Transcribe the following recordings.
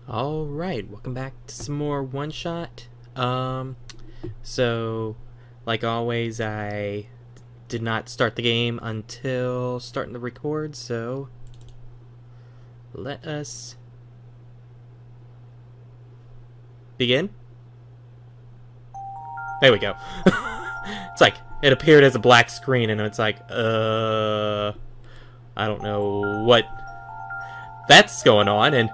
Alright, welcome back to some more OneShot. So, like always, I did not start the game until starting to record, so let us begin. There we go. It's like, it appeared as a black screen, and it's like, I don't know what that's going on, and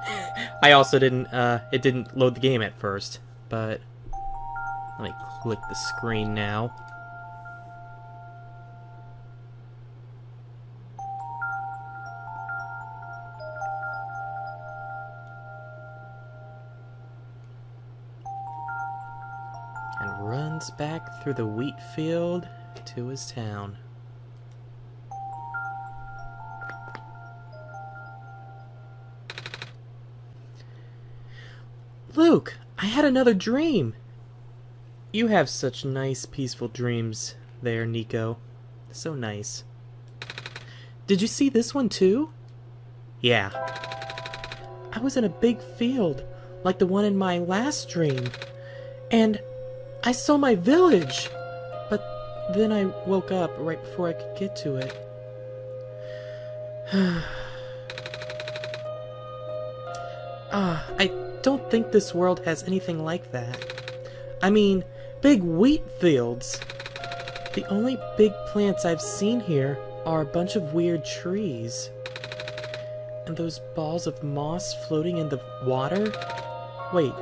I also it didn't load the game at first, but let me click the screen now. And runs back through the wheat field to his town. Luke, I had another dream. You have such nice, peaceful dreams there, Niko. So nice. Did you see this one too? Yeah. I was in a big field, like the one in my last dream. And I saw my village. But then I woke up right before I could get to it. I don't think this world has anything like that. I mean, big wheat fields. The only big plants I've seen here are a bunch of weird trees. And those balls of moss floating in the water? Wait,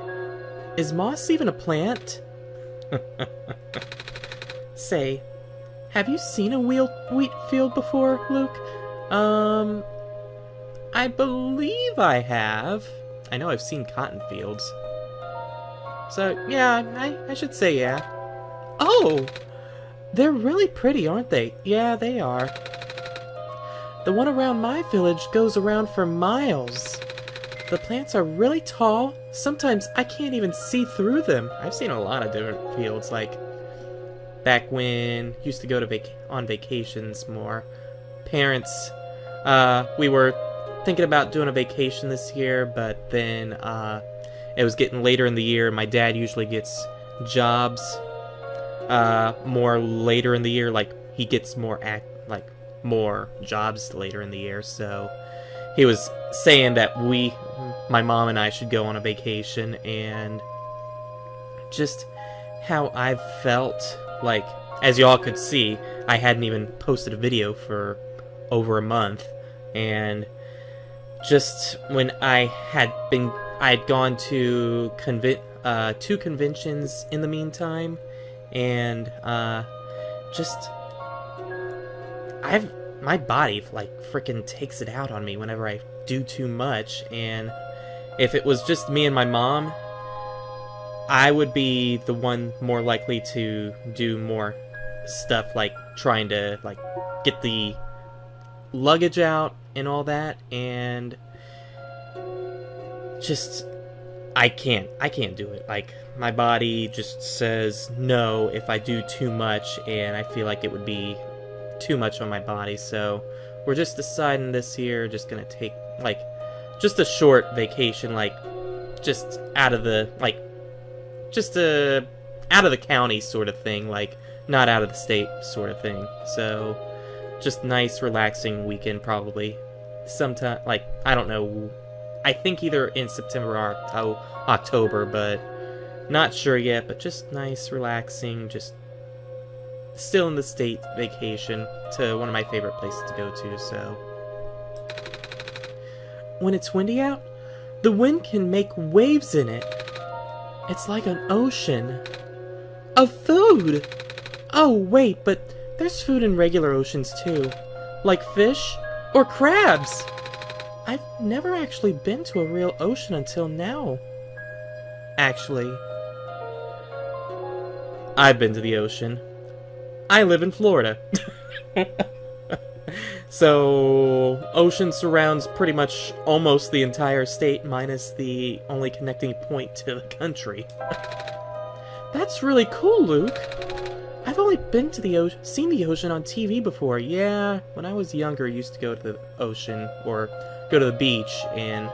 is moss even a plant? Say, have you seen a wheat field before, Luke? I believe I have. I know I've seen cotton fields. So, yeah, I should say yeah. Oh! They're really pretty, aren't they? Yeah, they are. The one around my village goes around for miles. The plants are really tall. Sometimes I can't even see through them. I've seen a lot of different fields, like back when I used to go to on vacations more. Parents, we were thinking about doing a vacation this year, but then it was getting later in the year. My dad usually gets jobs more later in the year, like he gets more more jobs later in the year, so he was saying that my mom and I should go on a vacation, and just how I've felt, like, as y'all could see, I hadn't even posted a video for over a month, and just when I had gone to two conventions in the meantime, and just my body like freaking takes it out on me whenever I do too much. And if it was just me and my mom, I would be the one more likely to do more stuff, like trying to like get the luggage out and all that, and just I can't do it. Like, my body just says no if I do too much, and I feel like it would be too much on my body. So we're just deciding this year, just gonna take like just a short vacation, like just out of the out of the county sort of thing, like not out of the state sort of thing. So just nice relaxing weekend, probably sometime, like, I don't know, I think either in September or October, but not sure yet. But just nice relaxing, just still in the state vacation to one of my favorite places to go to. So when it's windy out, the wind can make waves in it. It's like an ocean of food. Oh wait, but there's food in regular oceans too, like fish or crabs. I've never actually been to a real ocean until now. Actually, I've been to the ocean. I live in Florida. So, ocean surrounds pretty much almost the entire state, minus the only connecting point to the country. That's really cool, Luke. I've only been to the ocean, seen the ocean on TV before. Yeah, when I was younger, I used to go to the ocean or go to the beach, and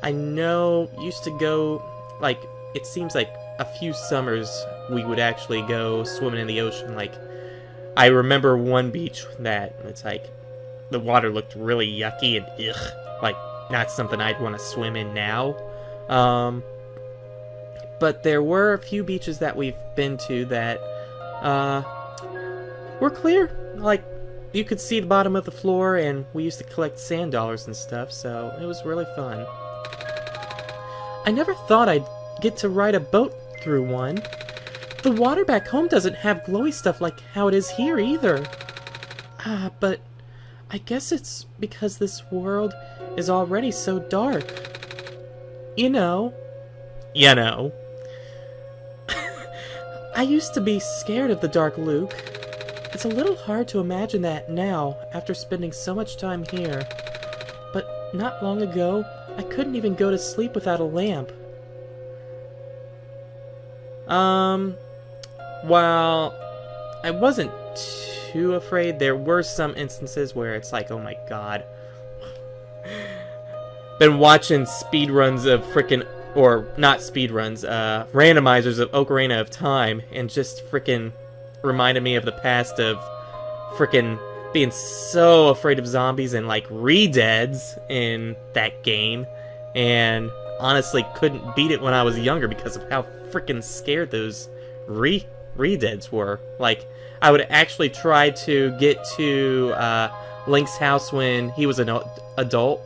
I know used to go, like, it seems like a few summers we would actually go swimming in the ocean. Like, I remember one beach that it's like the water looked really yucky and ugh, like not something I'd want to swim in now. But there were a few beaches that we've been to that were clear. Like, you could see the bottom of the floor, and we used to collect sand dollars and stuff, so it was really fun. I never thought I'd get to ride a boat through one. The water back home doesn't have glowy stuff like how it is here either. But I guess it's because this world is already so dark. You know. You know. I used to be scared of the dark, Luke. It's a little hard to imagine that now, after spending so much time here. But not long ago, I couldn't even go to sleep without a lamp. Well, I wasn't too afraid. There were some instances where it's like, oh my god. Been watching speedruns of frickin', or not speedruns, randomizers of Ocarina of Time, and just frickin' reminded me of the past of frickin' being so afraid of zombies and like re-deads in that game, and honestly couldn't beat it when I was younger because of how frickin' scared those re-deads were. Like, I would actually try to get to Link's house when he was an adult,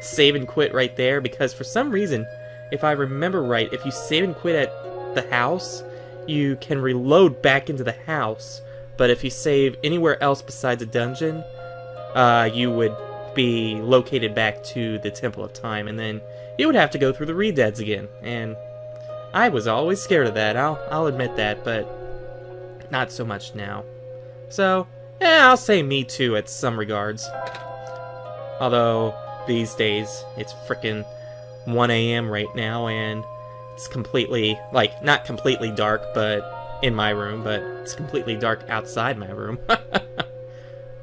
save and quit right there, because for some reason, if I remember right, if you save and quit at the house, you can reload back into the house, but if you save anywhere else besides a dungeon, you would be located back to the Temple of Time, and then you would have to go through the re-deads again, and I was always scared of that, I'll admit that, but not so much now. So, yeah, I'll say me too at some regards. Although, these days, it's frickin' 1 a.m. right now, and it's completely, like, not completely dark, but in my room, but it's completely dark outside my room.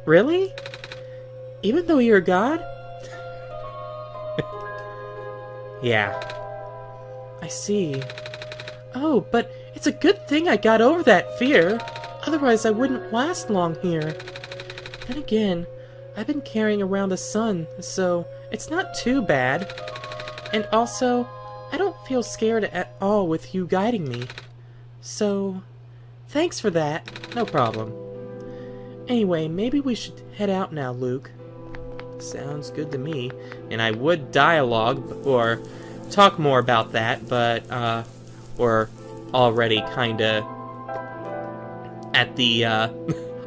Really? Even though you're a god? Yeah. I see. Oh, but it's a good thing I got over that fear. Otherwise, I wouldn't last long here. Then again, I've been carrying around the sun, so it's not too bad. And also, I don't feel scared at all with you guiding me. So, thanks for that. No problem. Anyway, maybe we should head out now, Luke. Sounds good to me. And I would dialogue or talk more about that, but we're already kinda at the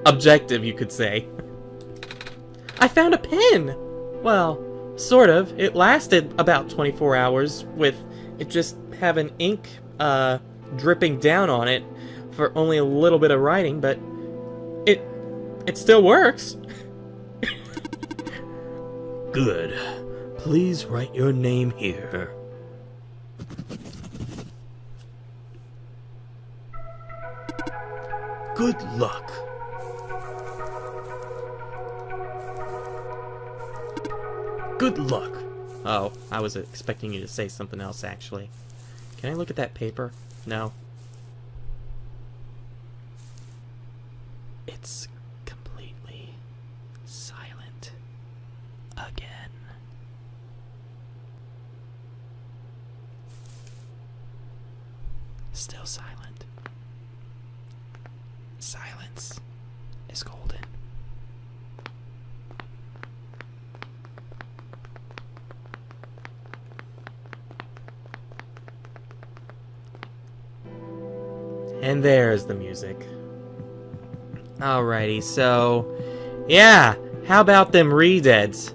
objective, you could say. I found a pen! Well, sort of. It lasted about 24 hours with it just having ink dripping down on it for only a little bit of writing, but it still works. Good. Please write your name here. Good luck. Good luck. Oh, I was expecting you to say something else, actually. Can I look at that paper? No. It's completely silent again. Still silent. Silence is golden. And there's the music. Alrighty, so yeah, how about them re-deads?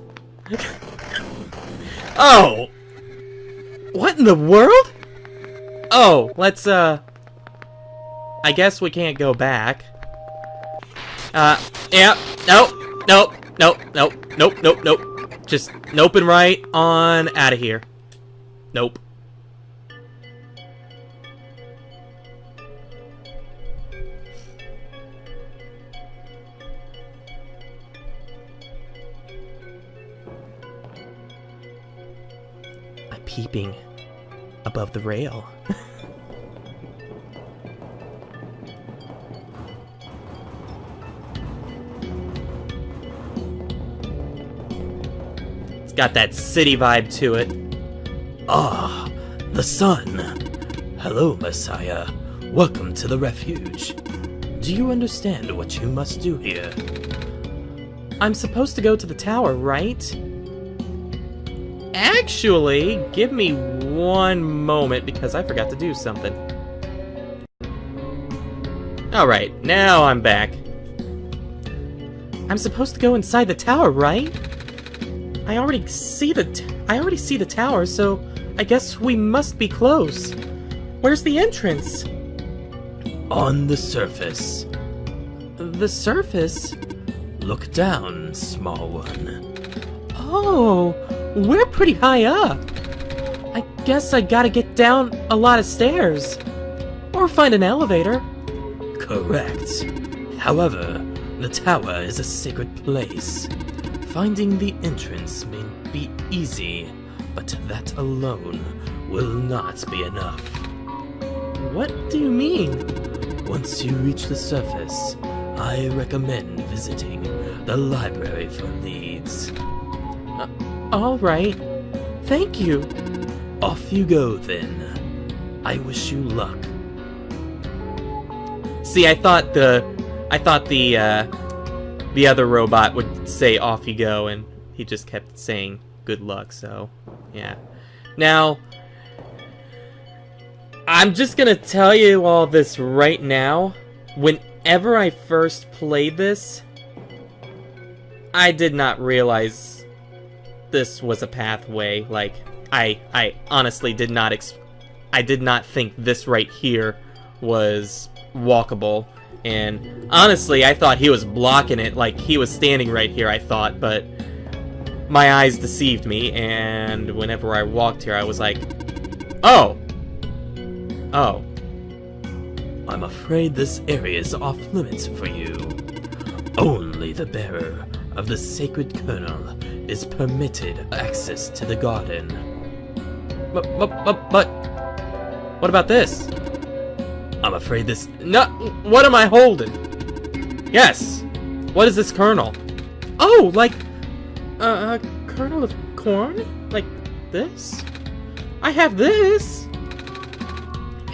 Oh! What in the world? Oh, let's I guess we can't go back. Yeah, nope. Just nope and right on out of here. Nope. I'm peeping above the rail. It's got that city vibe to it. Ah, the sun. Hello, Messiah. Welcome to the refuge. Do you understand what you must do here? I'm supposed to go to the tower, right? Actually, give me one moment because I forgot to do something. Alright, now I'm back. I'm supposed to go inside the tower, right? I already see the tower, so I guess we must be close. Where's the entrance? On the surface. The surface? Look down, small one. Oh, we're pretty high up. I guess I gotta get down a lot of stairs. Or find an elevator. Correct. However, the tower is a sacred place. Finding the entrance may be easy, but that alone will not be enough. What do you mean? Once you reach the surface, I recommend visiting the library for leads. Alright. Thank you. Off you go, then. I wish you luck. See, I thought the other robot would say off you go, and he just kept saying good luck, so yeah. Now, I'm just gonna tell you all this right now. Whenever I first played this, I did not realize this was a pathway. Like, I honestly did not I did not think this right here was walkable. And honestly, I thought he was blocking it, like he was standing right here, I thought, but my eyes deceived me, and whenever I walked here, I was like, oh! Oh. I'm afraid this area is off limits for you. Only the bearer of the sacred kernel is permitted access to the garden. But, what about this? I'm afraid this... No, what am I holding? Yes. What is this kernel? Oh, like a kernel of corn? Like this? I have this.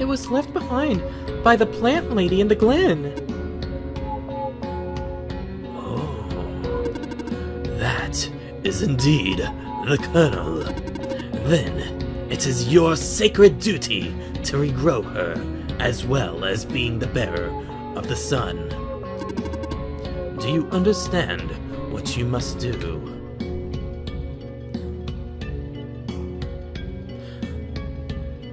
It was left behind by the plant lady in the glen. Oh, that is indeed the kernel. Then it is your sacred duty to regrow her, as well as being the bearer of the sun. Do you understand what you must do?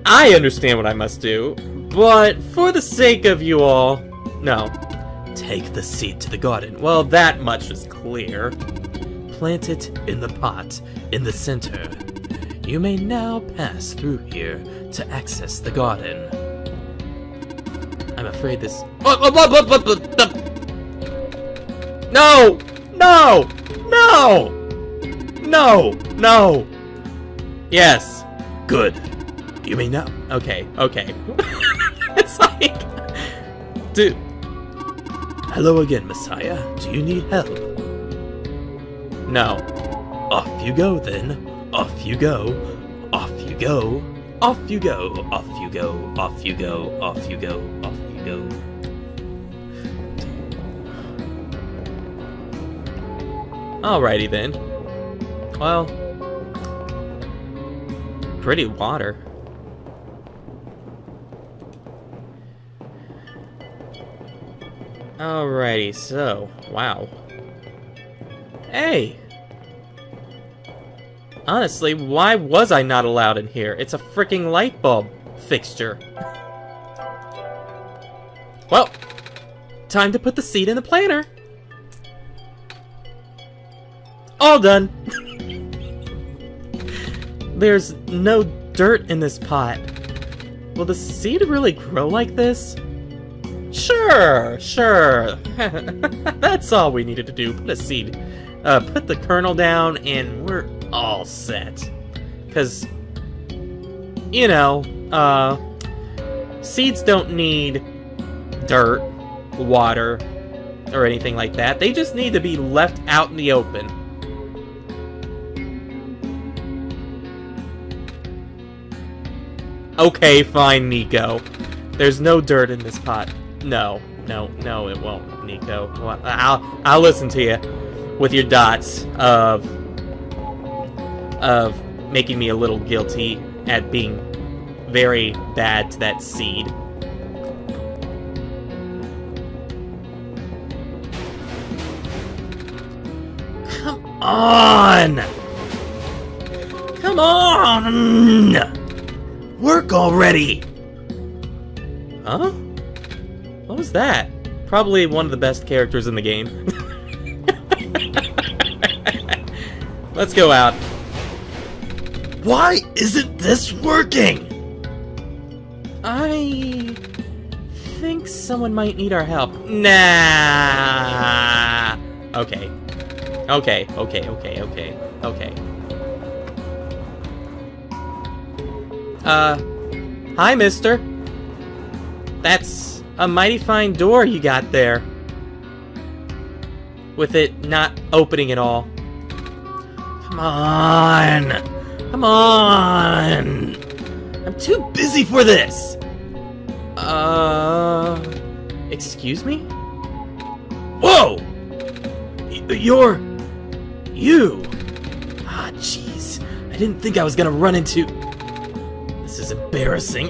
I understand what I must do, but for the sake of you all, no. Take the seed to the garden. Well, that much is clear. Plant it in the pot in the center. You may now pass through here to access the garden. I'm afraid this... No! No! No! No! No! Yes. Good. You may now. Okay, okay. It's like... Dude. Hello again, Messiah. Do you need help? No. Off you go, then. Off you go. Off you go. Off you go. Off you go. Off you go. Off you go. Off you go. Alrighty then. Well... Pretty water. Alrighty, so... Wow. Hey! Honestly, why was I not allowed in here? It's a freaking light bulb fixture. Well, time to put the seed in the planter. All done. There's no dirt in this pot. Will the seed really grow like this? Sure, sure. That's all we needed to do. Put a seed. Put the kernel down and we're all set. Because you know, seeds don't need dirt, water, or anything like that. They just need to be left out in the open. Okay, fine, Niko. There's no dirt in this pot. No, it won't, Niko. Well, I'll listen to you with your dots of making me a little guilty at being very bad to that seed. Come on! Come on! Work already! Huh? What was that? Probably one of the best characters in the game. Let's go out. Why isn't this working? I think someone might need our help. Nah. Okay. Hi, mister. That's a mighty fine door you got there. With it not opening at all. Come on! Come on! I'm too busy for this! Excuse me? Whoa! You! Ah, jeez. I didn't think I was gonna run into... This is embarrassing.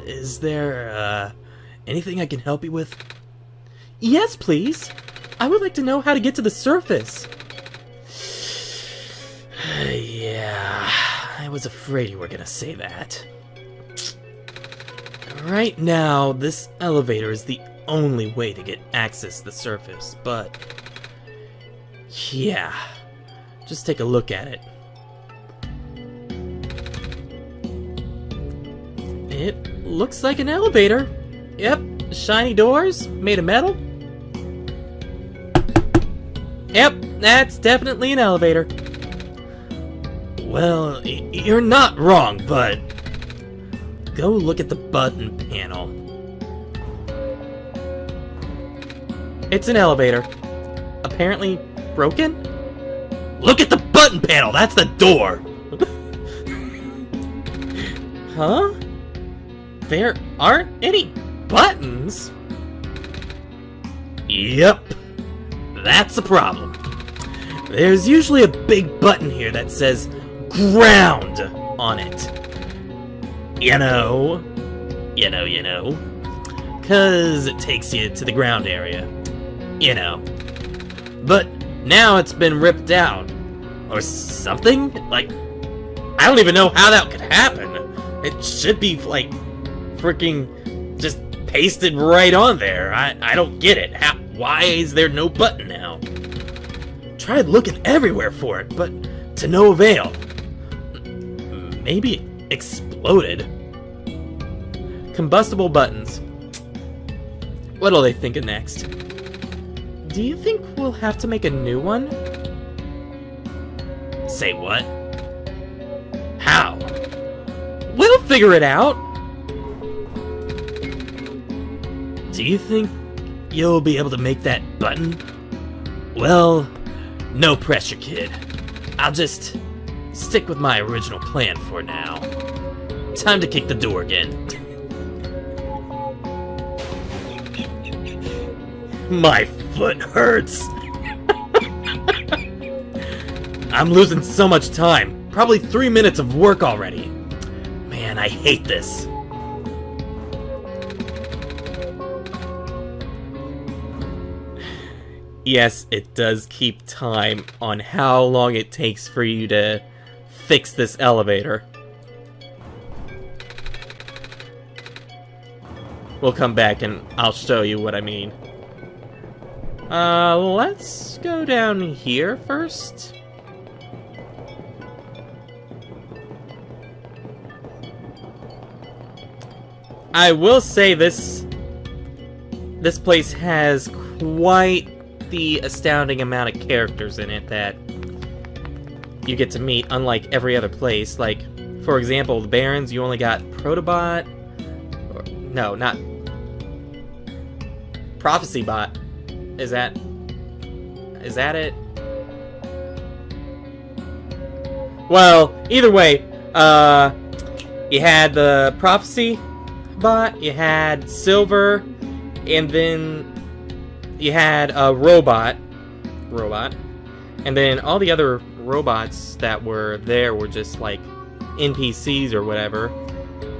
Is there, anything I can help you with? Yes, please. I would like to know how to get to the surface. Yeah, I was afraid you were gonna say that. Right now, this elevator is the only way to get access to the surface, but... yeah, just take a look at it. It looks like an elevator. Yep, shiny doors, made of metal. Yep, that's definitely an elevator. Well, you're not wrong, but... go look at the button panel. It's an elevator. Apparently broken? Look at the button panel! That's the door! Huh? There aren't any buttons? Yep. That's the problem. There's usually a big button here that says ground on it. You know. 'Cause it takes you to the ground area. You know. But now it's been ripped out. Or something? Like, I don't even know how that could happen. It should be, like, freaking just pasted right on there. I don't get it. Why is there no button now? Tried looking everywhere for it, but to no avail. Maybe it exploded. Combustible buttons. What'll they think of next? Do you think we'll have to make a new one? Say what? How? We'll figure it out! Do you think you'll be able to make that button? Well, no pressure, kid. I'll just stick with my original plan for now. Time to kick the door again. My foot hurts. I'm losing so much time. Probably 3 minutes of work already. Man, I hate this. Yes, it does keep time on how long it takes for you to fix this elevator. We'll come back and I'll show you what I mean. Let's go down here first. I will say this place has quite the astounding amount of characters in it that, you get to meet, unlike every other place. Like, for example, the Barrens, you only got Protobot. Or, no, not Prophecy Bot. Is that it? Well, either way, you had the Prophecy Bot, you had Silver, and then you had a robot, and then all the other robots that were there were just like NPCs or whatever.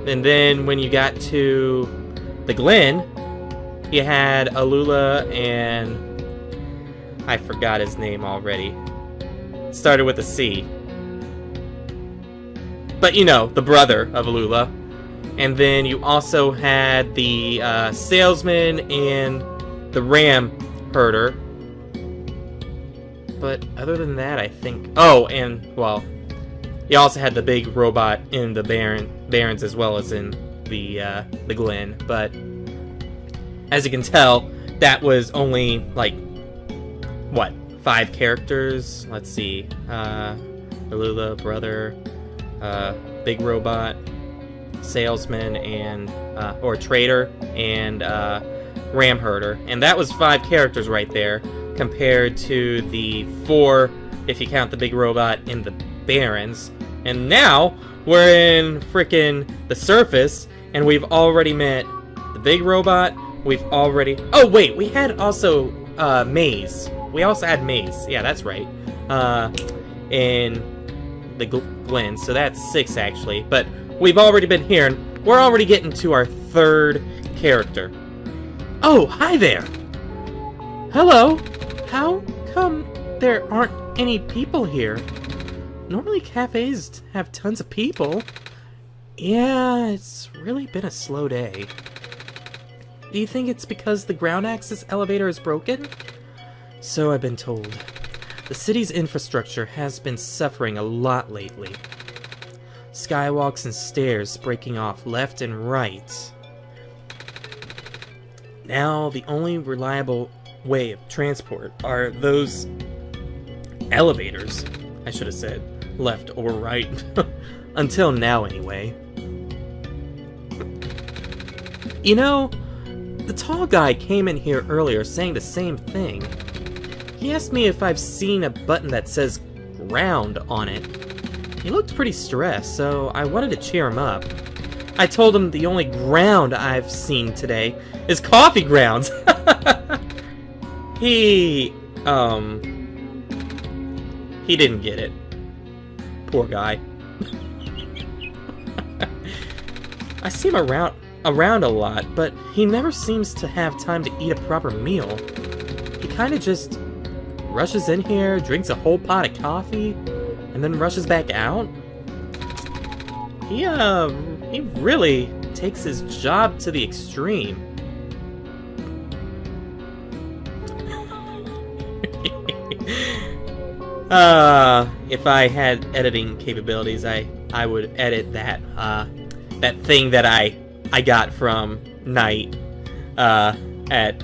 And then when you got to the Glen, you had Alula and I forgot his name already. Started with a C. But you know, the brother of Alula. And then you also had the salesman and the ram herder. But other than that, I think... Oh, and, well, you also had the big robot in the Barrens as well as in the Glen. But as you can tell, that was only, like, what, 5 characters? Let's see. Alula, brother, big robot, salesman, and or trader, and ram herder. And that was 5 characters right there, compared to the 4 if you count the big robot in the Barrens. And now we're in frickin' the surface, and we've already met the big robot. We've already... Oh wait, we had also Maze. We also had Maze. Yeah, that's right. In the Glen, so that's 6 actually. But we've already been here, and we're already getting to our 3rd character. Oh, hi there! Hello! How come there aren't any people here? Normally cafes have tons of people. Yeah, it's really been a slow day. Do you think it's because the ground access elevator is broken? So I've been told. The city's infrastructure has been suffering a lot lately. Skywalks and stairs breaking off left and right. Now the only reliable way of transport are those elevators. I should have said left or right. Until now, anyway. You know, the tall guy came in here earlier saying the same thing. He asked me if I've seen a button that says ground on it. He looked pretty stressed, so I wanted to cheer him up. I told him the only ground I've seen today is coffee grounds. He didn't get it. Poor guy. I see him around a lot, but he never seems to have time to eat a proper meal. He kind of just rushes in here, drinks a whole pot of coffee, and then rushes back out. He really takes his job to the extreme. If I had editing capabilities, I would edit that that thing that I got from Knight at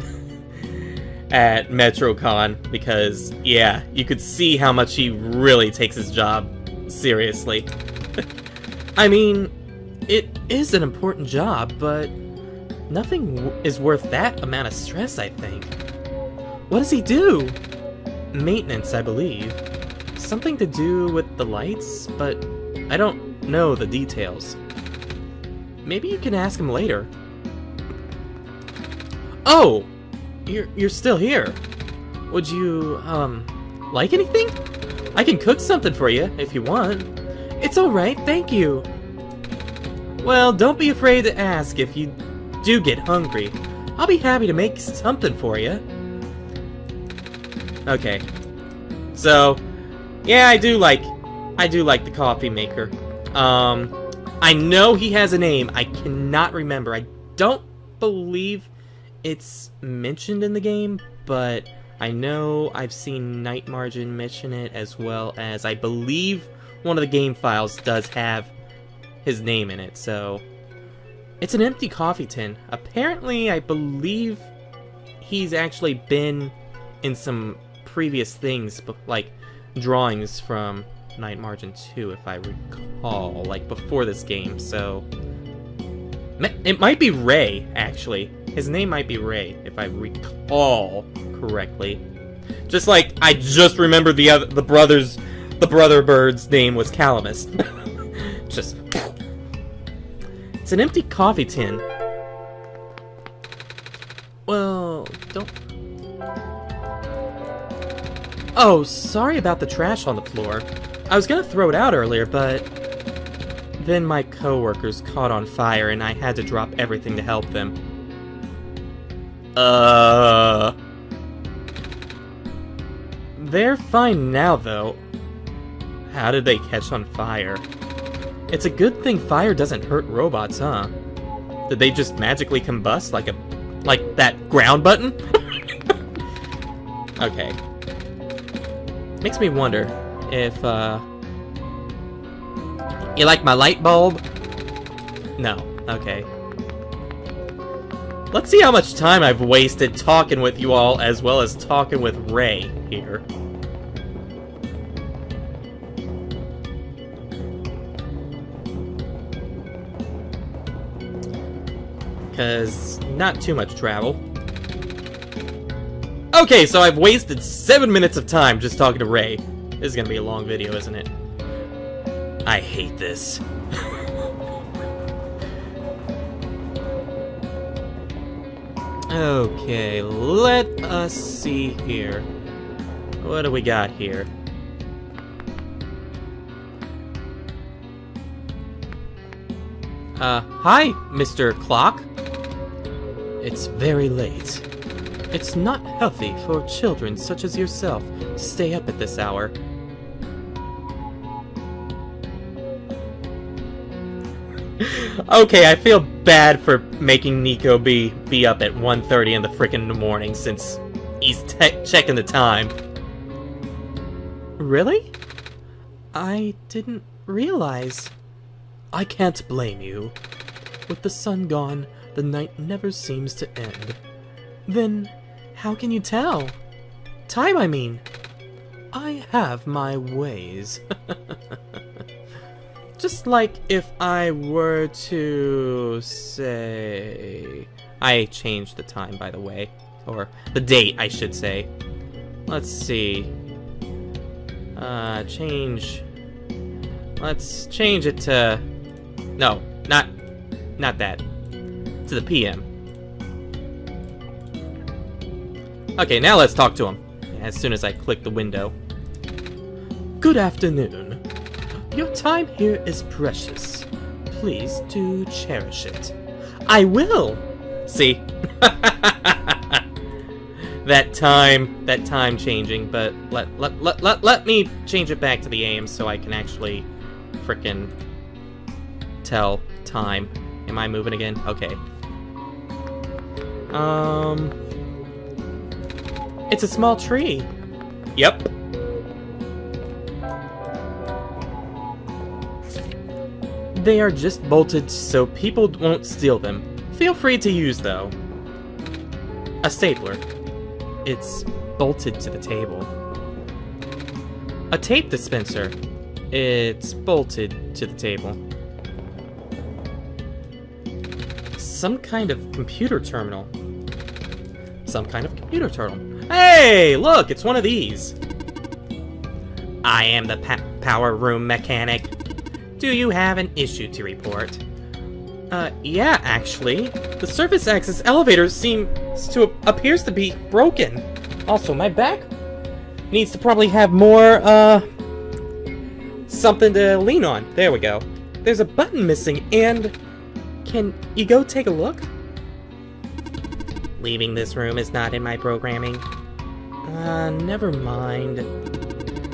MetroCon, because yeah, you could see how much he really takes his job seriously. I mean, it is an important job, but nothing is worth that amount of stress, I think. What does he do? Maintenance, I believe. Something to do with the lights, but I don't know the details. Maybe you can ask him later. Oh! You're still here. Would you, like anything? I can cook something for you, if you want. It's alright, thank you. Well, don't be afraid to ask if you do get hungry. I'll be happy to make something for you. Okay. So, yeah, I do like the coffee maker. I know he has a name. I cannot remember. I don't believe it's mentioned in the game, but I know I've seen Night Margin mention it, as well as I believe one of the game files does have his name in it. So it's an empty coffee tin. Apparently, I believe he's actually been in some previous things, like drawings from Night Margin 2, if I recall, like before this game, so... It might be Ray, actually. His name might be Ray, if I recall correctly. Just like, I just remembered the brother bird's name was Calamus. Just... It's an empty coffee tin. Well, don't... Oh, sorry about the trash on the floor. I was gonna throw it out earlier, but... Then my coworkers caught on fire and I had to drop everything to help them. They're fine now, though. How did they catch on fire? It's a good thing fire doesn't hurt robots, huh? Did they just magically combust like that ground button? Okay. Makes me wonder if, you like my light bulb? No. Okay. Let's see how much time I've wasted talking with you all as well as talking with Ray here. Because not too much travel. Okay, so I've wasted 7 minutes of time just talking to Ray. This is gonna be a long video, isn't it? I hate this. Okay, let us see here. What do we got here? Hi, Mr. Clock. It's very late. It's not healthy for children such as yourself to stay up at this hour. Okay, I feel bad for making Niko be up at 1:30 in the frickin' morning since he's checking the time. Really? I didn't realize. I can't blame you. With the sun gone, the night never seems to end. Then, how can you tell? Time, I mean. I have my ways. Just like if I were to say... I changed the time, by the way. Or the date, I should say. Let's see. Let's change it to... No, not that. To the PM. Okay, now let's talk to him. As soon as I click the window. Good afternoon. Your time here is precious. Please do cherish it. I will! See? that time changing, but let me change it back to the AM so I can actually frickin' tell time. Am I moving again? Okay. It's a small tree. Yep. They are just bolted so people won't steal them. Feel free to use, though. A stapler. It's bolted to the table. A tape dispenser. It's bolted to the table. Some kind of computer terminal. Some kind of computer terminal. Hey, look, it's one of these. I am the power room mechanic. Do you have an issue to report? Yeah, actually. The surface access elevator appears to be broken. Also, my back needs to probably have more, something to lean on. There we go. There's a button missing, and... Can you go take a look? Leaving this room is not in my programming. Never mind.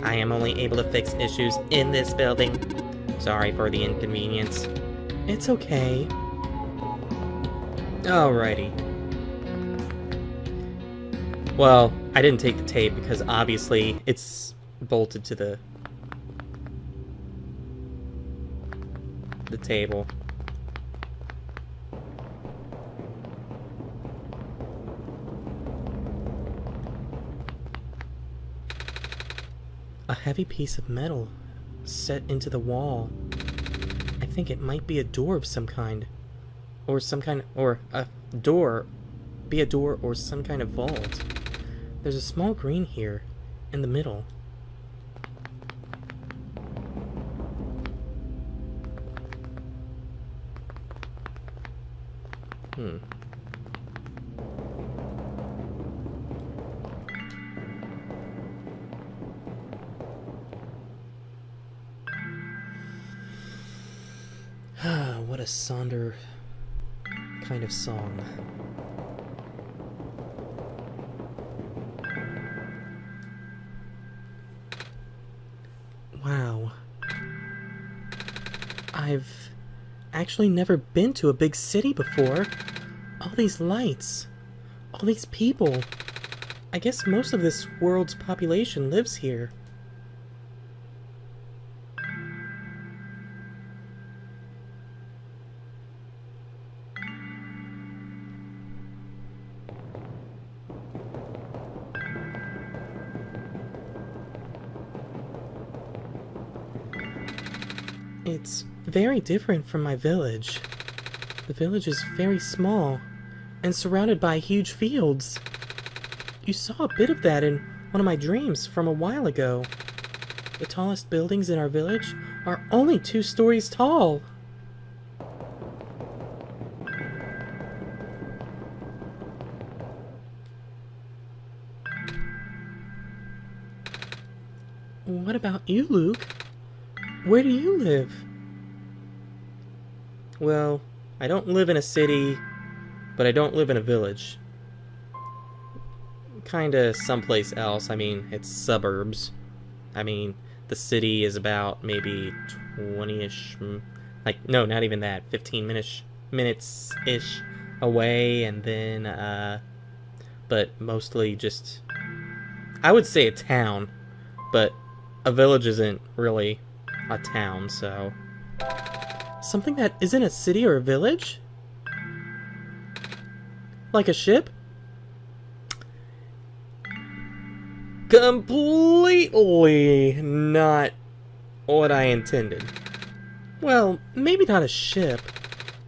I am only able to fix issues in this building. Sorry for the inconvenience. It's okay. Alrighty. Well, I didn't take the tape because obviously it's bolted to the table. A heavy piece of metal set into the wall. I think it might be a door of some kind. Or some kind of, or a door. Be a door or some kind of vault. There's a small green here in the middle. What a somber kind of song. Wow. I've actually never been to a big city before. All these lights. All these people. I guess most of this world's population lives here. It's very different from my village. The village is very small and surrounded by huge fields. You saw a bit of that in one of my dreams from a while ago. The tallest buildings in our village are only 2 stories tall. What about you, Luke? Where do you live? Well, I don't live in a city, but I don't live in a village. Kinda someplace else. I mean, it's suburbs. I mean, the city is about maybe 20-ish, like, no, not even that, 15 minutes-ish away, and then, but mostly just, I would say a town, but a village isn't really a town, so. Something that isn't a city or a village? Like a ship? Completely not what I intended. Well, maybe not a ship.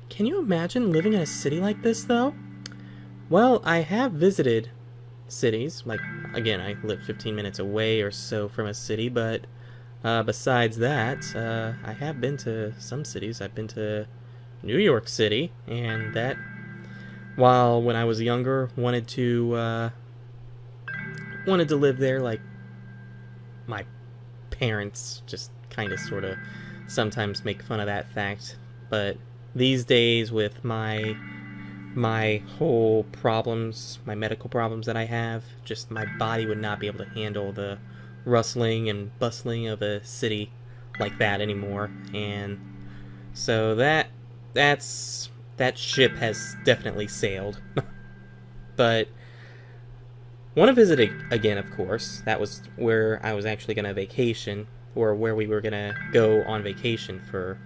Can you imagine living in a city like this, though? Well, I have visited cities. Like, again, I live 15 minutes away or so from a city, but besides that, I have been to some cities. I've been to New York City, and that, while when I was younger, wanted to live there. Like, my parents just kind of sort of sometimes make fun of that fact, but these days with my whole problems, my medical problems that I have, just my body would not be able to handle the rustling and bustling of a city like that anymore, and so that ship has definitely sailed. But want to visit it again, of course. That was where I was actually going to vacation, or where we were going to go on vacation for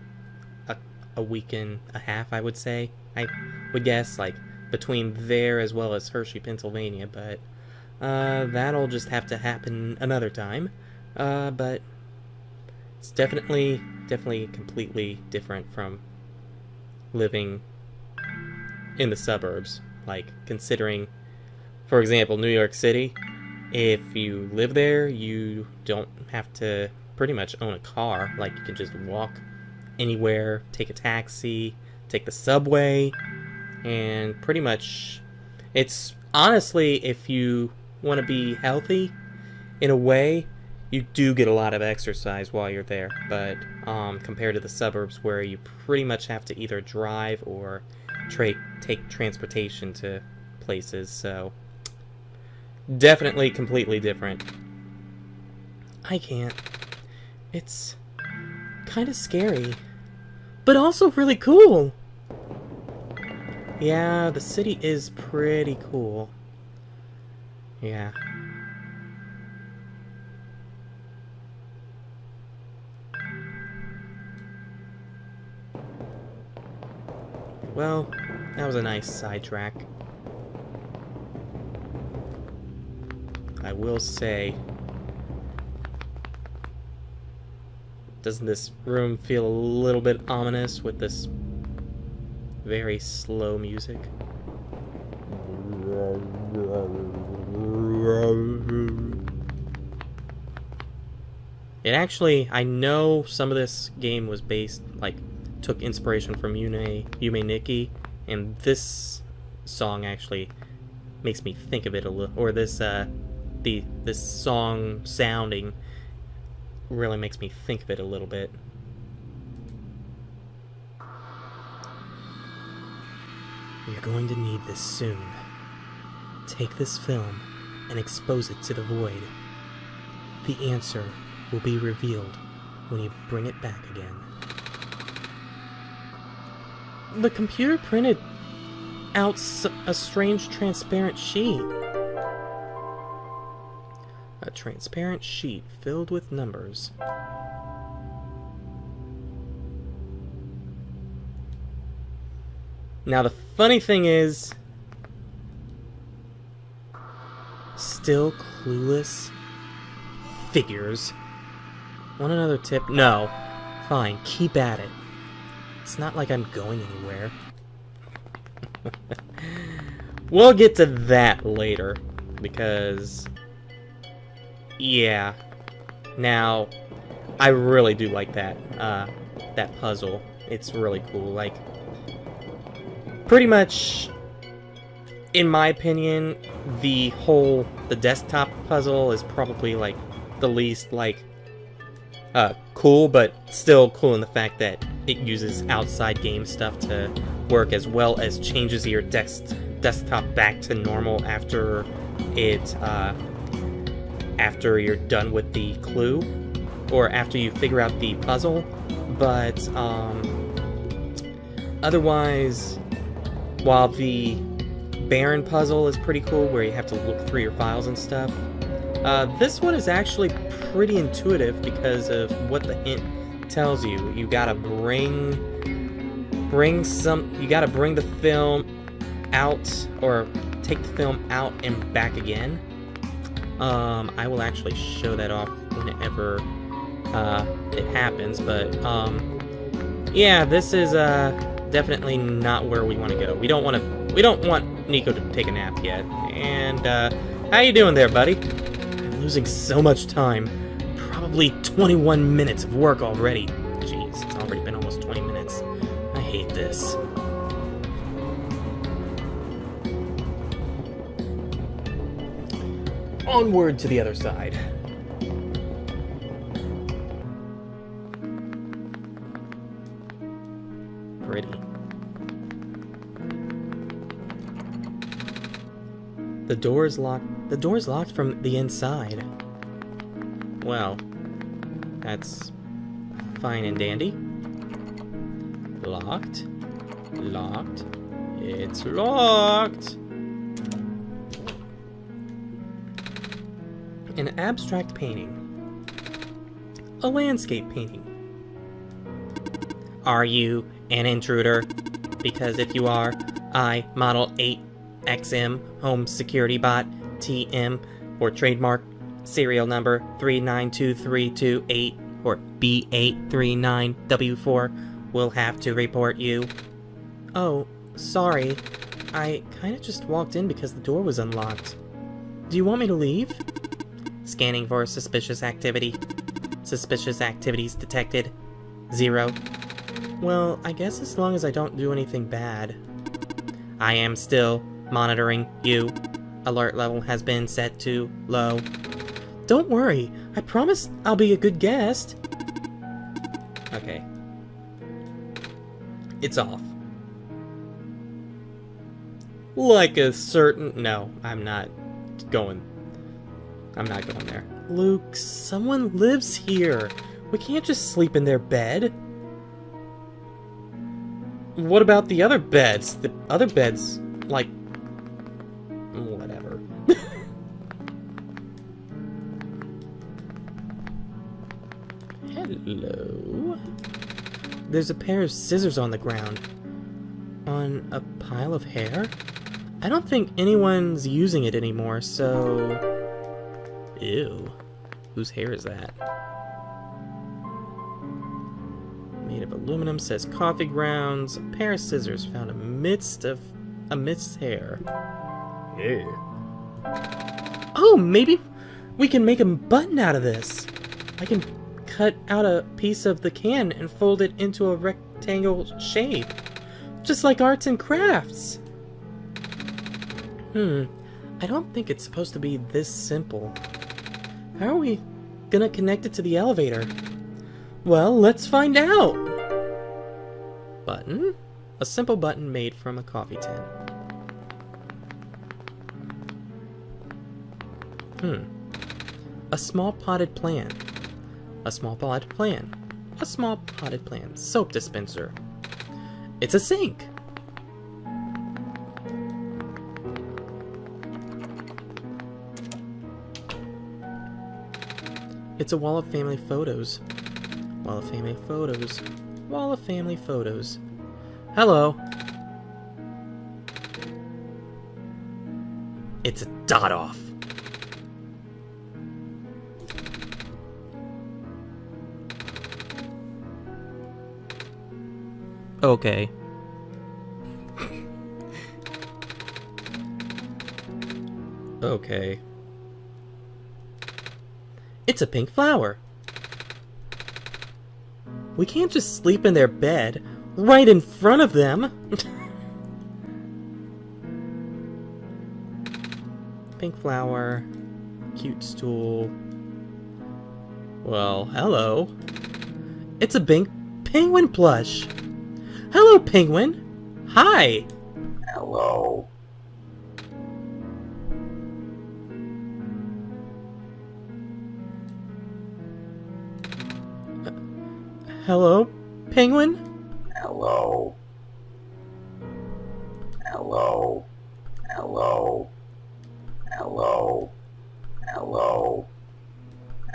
a week and a half, I would say. I would guess, like, between there as well as Hershey, Pennsylvania, but that'll just have to happen another time. But it's definitely completely different from living in the suburbs. Like, considering, for example, New York City, if you live there, you don't have to pretty much own a car. Like, you can just walk anywhere, take a taxi, take the subway, and pretty much, it's honestly, if you want to be healthy, in a way, you do get a lot of exercise while you're there. But compared to the suburbs, where you pretty much have to either drive or take transportation to places, so definitely completely different. I can't. It's kind of scary, but also really cool. Yeah, the city is pretty cool. Yeah. Well, that was a nice sidetrack. I will say, Doesn't this room feel a little bit ominous with this very slow music? It actually, I know some of this game was based, like, took inspiration from Yume Nikki, and this song actually makes me think of it a little, or this, this song sounding really makes me think of it a little bit. You're going to need this soon. Take this film and expose it to the void. The answer will be revealed when you bring it back again. The computer printed out a strange transparent sheet. A transparent sheet filled with numbers. Now the funny thing is, still clueless? Figures. Want another tip? No. Fine, keep at it. It's not like I'm going anywhere. We'll get to that later, because... yeah. Now, I really do like that, that puzzle. It's really cool. Like, pretty much, in my opinion, the desktop puzzle is probably, like, the least, like, cool, but still cool in the fact that it uses outside game stuff to work, as well as changes your desktop back to normal after it, after you're done with the clue, or after you figure out the puzzle. But, otherwise, while the Baron puzzle is pretty cool, where you have to look through your files and stuff, this one is actually pretty intuitive because of what the hint tells you. You gotta bring the film out, or take the film out and back again. I will actually show that off whenever it happens, but yeah, this is definitely not where we want to go. We don't want Niko to take a nap yet. And how you doing there, buddy? I'm losing so much time. Probably 21 minutes of work already. Jeez, it's already been almost 20 minutes. I hate this. Onward to the other side. Pretty. The door is locked. The door is locked from the inside. Well, that's fine and dandy. Locked. Locked. It's locked. An abstract painting. A landscape painting. Are you an intruder? Because if you are, I, Model 8XM, Home Security Bot, TM, or trademark serial number 3923228, or B839W4, will have to report you. Oh, sorry. I kinda just walked in because the door was unlocked. Do you want me to leave? Scanning for suspicious activity. Suspicious activities detected. 0. Well, I guess as long as I don't do anything bad. I am still monitoring you. Alert level has been set to low. Don't worry, I promise I'll be a good guest. Okay. It's off. Like a certain... No, I'm not going there. Luke, someone lives here. We can't just sleep in their bed. What about the other beds? The other beds, like... whatever. Hello? There's a pair of scissors on the ground. On a pile of hair? I don't think anyone's using it anymore, so... Ew. Whose hair is that? made of aluminum, says coffee grounds. A pair of scissors found amidst hair. Yeah. Oh, maybe we can make a button out of this. I can cut out a piece of the can and fold it into a rectangle shape. Just like arts and crafts. I don't think it's supposed to be this simple. How are we gonna connect it to the elevator? Well, let's find out! Button? A simple button made from a coffee tin. A small potted plant. A small potted plant. A small potted plant. Soap dispenser. It's a sink! It's a wall of family photos. Wall of family photos. Wall of family photos. Hello. It's a dot off. Okay. Okay. It's a pink flower. We can't just sleep in their bed right in front of them. Pink flower. Cute stool. Well, hello. It's a pink penguin plush. Hello, penguin. Hi. Hello. Hello, penguin? Hello. Hello. Hello. Hello. Hello.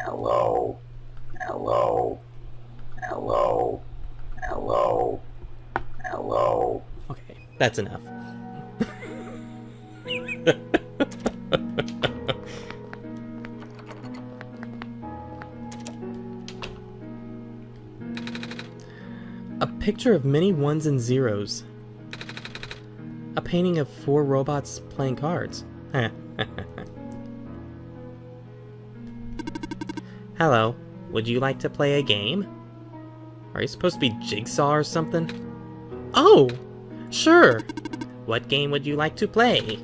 Hello. Hello. Hello. Hello. Hello. Okay, that's enough. A picture of many ones and zeros. A painting of 4 robots playing cards. Hello, would you like to play a game? Are you supposed to be Jigsaw or something? Oh, sure. What game would you like to play?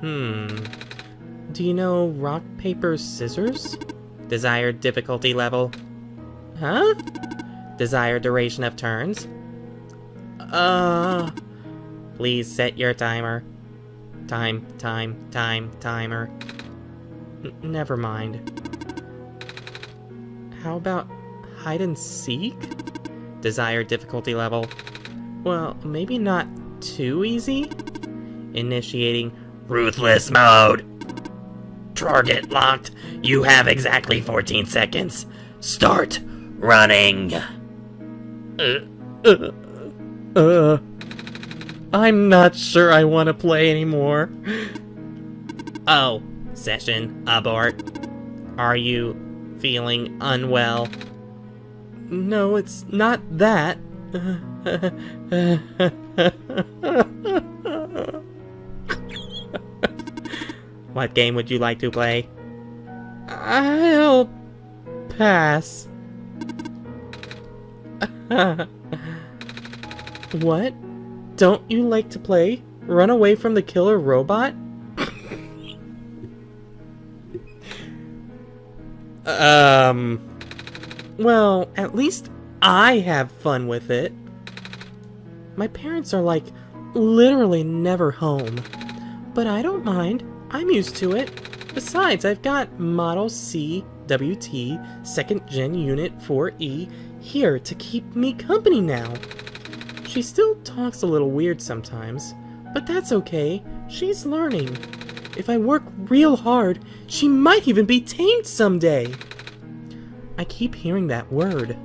Do you know rock, paper, scissors? Desired difficulty level? Huh? Desired duration of turns? Please set your timer. Timer. Never mind. How about hide and seek? Desired difficulty level? Well, maybe not too easy? Initiating Ruthless mode. Target locked. You have exactly 14 seconds. Start running. I'm not sure I want to play anymore. Oh, session abort. Are you feeling unwell? No, it's not that. What game would you like to play? I'll pass. What? Don't you like to play Run Away from the Killer Robot? Well, at least I have fun with it. My parents are like literally never home. But I don't mind. I'm used to it. Besides, I've got Model CWT 2nd Gen Unit 4E here to keep me company now. She still talks a little weird sometimes, but that's okay. She's learning. If I work real hard, she might even be tamed someday. I keep hearing that word.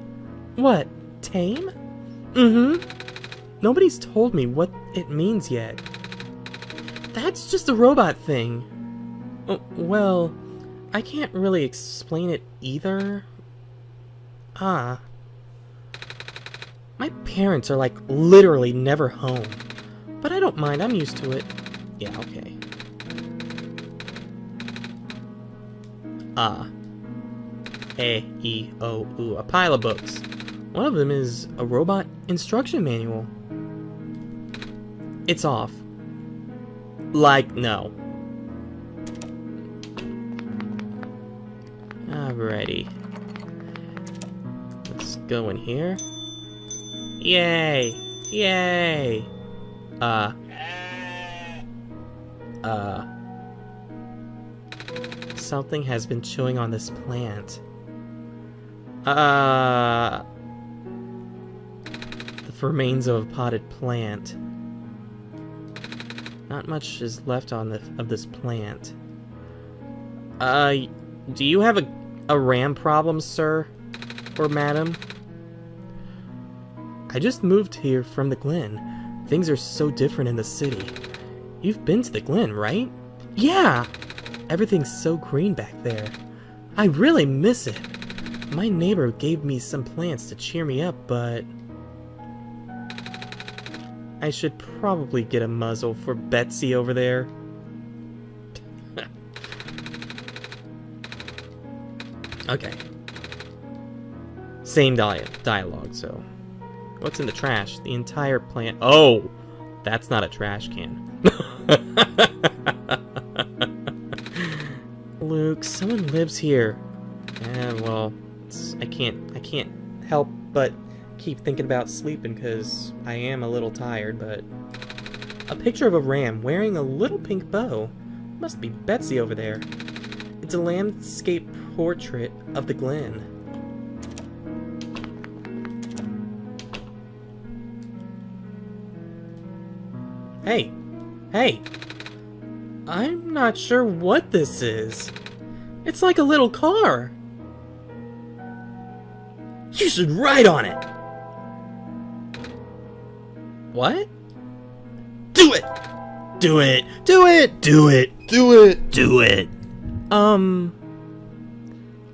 What, tame? Nobody's told me what it means yet. That's just a robot thing. Well, I can't really explain it either. My parents are like literally never home. But I don't mind, I'm used to it. Yeah, okay. A pile of books. One of them is a robot instruction manual. It's off. Like, no. Alrighty. Let's go in here. Yay! Yay! Something has been chewing on this plant. The remains of a potted plant. Not much is left of this plant. Do you have a RAM problem, sir? Or madam? I just moved here from the Glen. Things are so different in the city. You've been to the Glen, right? Yeah! Everything's so green back there. I really miss it. My neighbor gave me some plants to cheer me up, but I should probably get a muzzle for Betsy over there. Okay. Same dialogue, so... What's in the trash? The entire plant... Oh! That's not a trash can. Luke, someone lives here. Well, I can't help but keep thinking about sleeping because I am a little tired, but... A picture of a ram wearing a little pink bow. Must be Betsy over there. It's a landscape portrait of the Glen. Hey! Hey! I'm not sure what this is. It's like a little car. You should ride on it! What? Do it! Do it! Do it! Do it! Do it! Do it!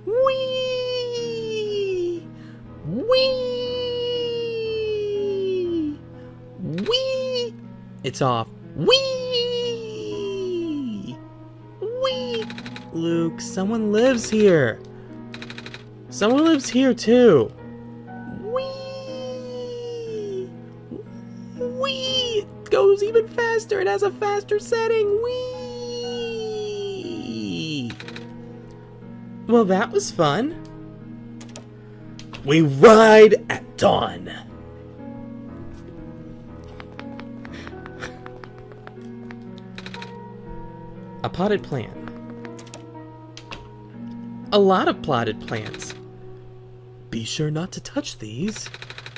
Wee! Wee! Wee! It's off. Wee! Wee! Luke, someone lives here. Someone lives here too. Wee! Wee! It goes even faster. It has a faster setting. Wee! Well, that was fun. We ride at dawn. A potted plant. A lot of potted plants. Be sure not to touch these.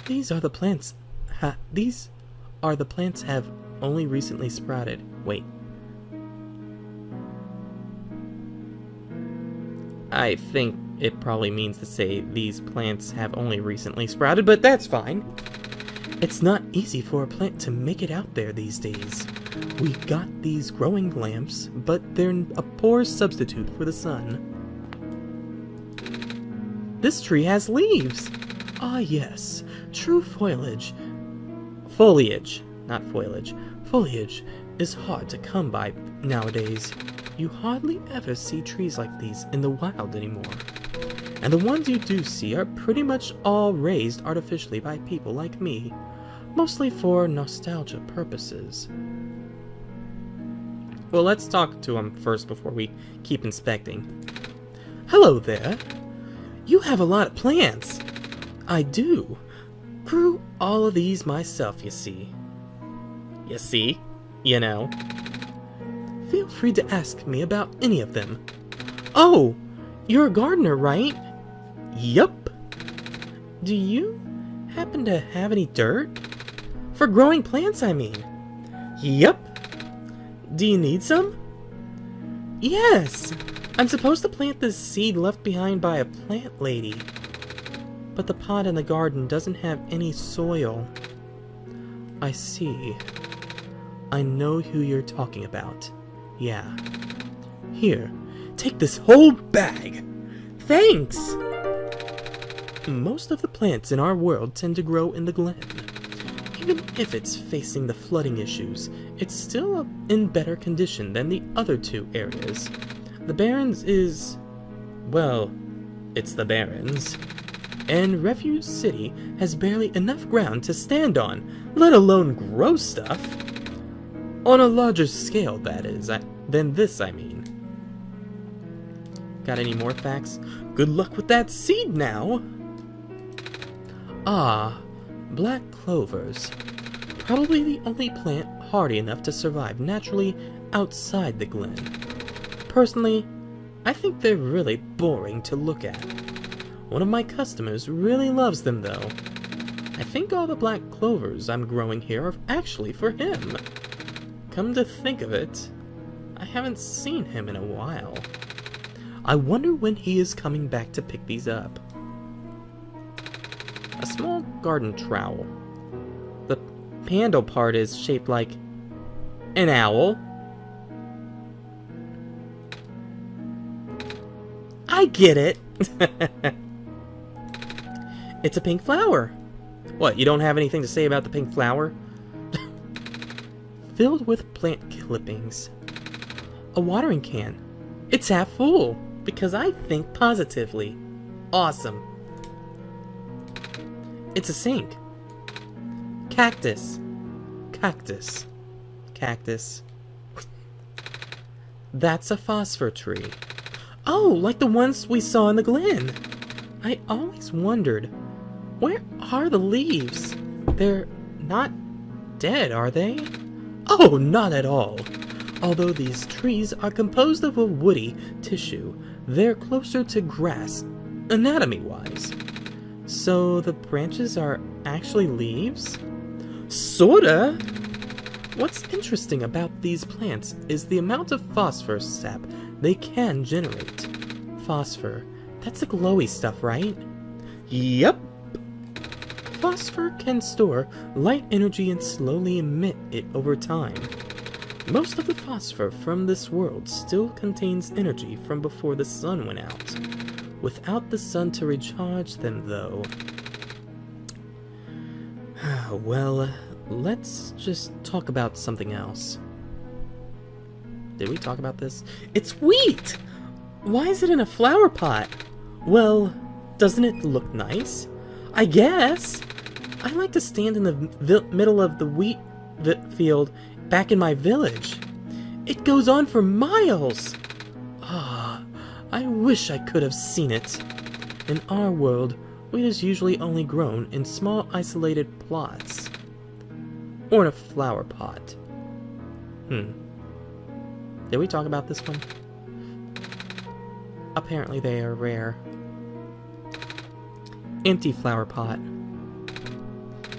These are the plants. These are the plants have only recently sprouted. Wait. I think it probably means to say these plants have only recently sprouted, but that's fine. It's not easy for a plant to make it out there these days. We got these growing lamps, but they're a poor substitute for the sun. This tree has leaves. Ah yes, true foliage. Foliage, not foliage. Foliage is hard to come by nowadays. You hardly ever see trees like these in the wild anymore. And the ones you do see are pretty much all raised artificially by people like me, mostly for nostalgia purposes. Well, let's talk to him first before we keep inspecting. Hello there. You have a lot of plants. I do. Grew all of these myself, you see. You see? You know. Feel free to ask me about any of them. Oh, you're a gardener, right? Yup. Do you happen to have any dirt? For growing plants, I mean. Yup. Do you need some? Yes. I'm supposed to plant this seed left behind by a plant lady. But the pot in the garden doesn't have any soil. I see. I know who you're talking about. Yeah. Here, take this whole bag. Thanks! Most of the plants in our world tend to grow in the glen. Even if it's facing the flooding issues, it's still in better condition than the other two areas. The Barrens is... well, it's the Barrens. And Refuge City has barely enough ground to stand on, let alone grow stuff. On a larger scale, that is, than this, I mean. Got any more facts? Good luck with that seed now! Ah, black clovers. Probably the only plant hardy enough to survive naturally outside the glen. Personally, I think they're really boring to look at. One of my customers really loves them though. I think all the black clovers I'm growing here are actually for him. Come to think of it, I haven't seen him in a while. I wonder when he is coming back to pick these up. A small garden trowel. The handle part is shaped like an owl. I get it! It's a pink flower. What, you don't have anything to say about the pink flower? Filled with plant clippings. A watering can. It's half full, because I think positively. Awesome. It's a sink. Cactus. Cactus. Cactus. That's a phosphor tree. Oh, like the ones we saw in the glen. I always wondered, where are the leaves? They're not dead, are they? Oh, not at all. Although these trees are composed of a woody tissue, they're closer to grass, anatomy-wise. So the branches are actually leaves? Sorta! What's interesting about these plants is the amount of phosphor sap they can generate. Phosphor, that's the glowy stuff, right? Yep! Phosphor can store light energy and slowly emit it over time. Most of the phosphor from this world still contains energy from before the sun went out. Without the sun to recharge them, though. Well, let's just talk about something else. Did we talk about this? It's wheat! Why is it in a flower pot? Well, doesn't it look nice? I guess. I like to stand in the middle of the wheat field back in my village. It goes on for miles. Ah, I wish I could have seen it. In our world, wheat is usually only grown in small isolated plots. Or in a flower pot. Did we talk about this one? Apparently they are rare. Empty flower pot.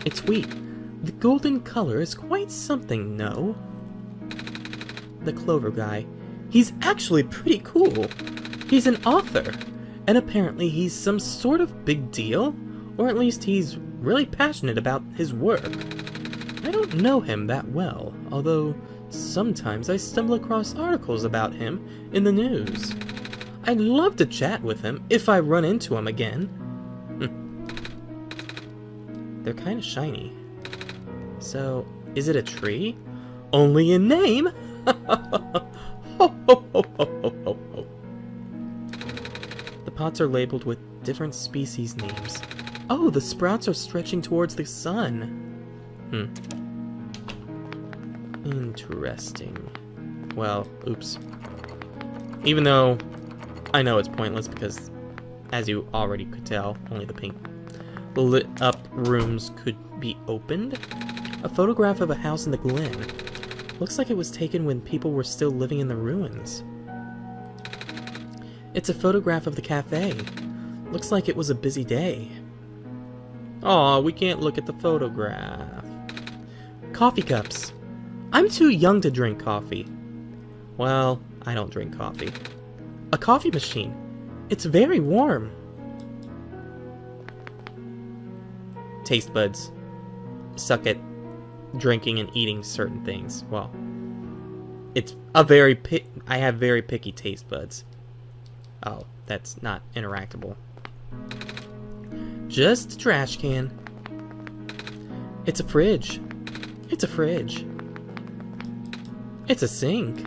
It's wheat. The golden color is quite something, no? The clover guy. He's actually pretty cool. He's an author. And apparently he's some sort of big deal. Or at least he's really passionate about his work. I don't know him that well, although sometimes I stumble across articles about him in the news. I'd love to chat with him if I run into him again. They're kind of shiny. So, is it a tree? Only in name? The pots are labeled with different species names. Oh, the sprouts are stretching towards the sun. Interesting. Well, oops. Even though I know it's pointless because, as you already could tell, only the pink lit up rooms could be opened. A photograph of a house in the glen. Looks like it was taken when people were still living in the ruins. It's a photograph of the cafe. Looks like it was a busy day. Aw, we can't look at the photograph. Coffee cups. I'm too young to drink coffee. Well, I don't drink coffee. A coffee machine. It's very warm. Taste buds. Suck at drinking and eating certain things. Well, it's a very I have very picky taste buds. Oh, that's not interactable. Just a trash can. It's a fridge. It's a fridge. It's a sink.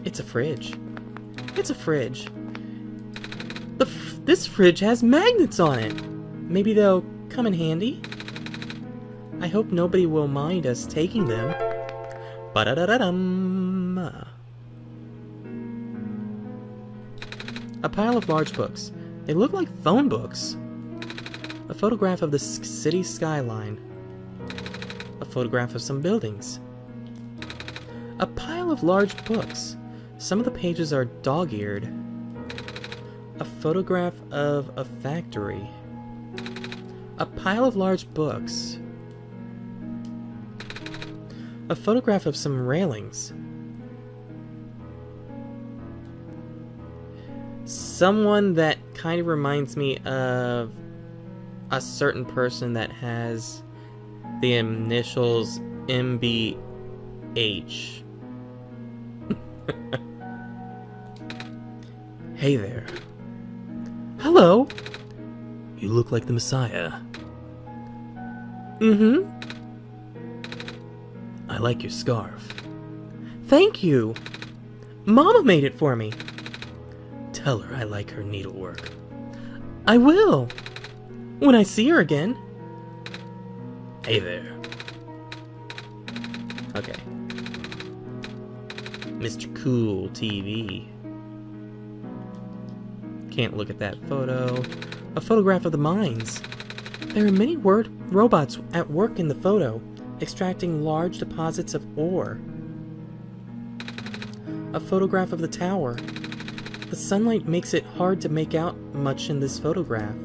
It's a fridge. It's a fridge. This fridge has magnets on it. Maybe they'll come in handy? I hope nobody will mind us taking them. Ba-da-da-da-dum. A pile of large books. They look like phone books. A photograph of the city skyline. A photograph of some buildings. A pile of large books. Some of the pages are dog-eared. A photograph of a factory. A pile of large books. A photograph of some railings. Someone that kind of reminds me of a certain person that has the initials MBH. Hey there. Hello. You look like the Messiah. Mm-hmm. I like your scarf. Thank you. Mama made it for me. Tell her I like her needlework. I will. When I see her again. Hey there. Okay. Mr. Cool TV. Can't look at that photo. A photograph of the mines. There are many robots at work in the photo, extracting large deposits of ore. A photograph of the tower. The sunlight makes it hard to make out much in this photograph.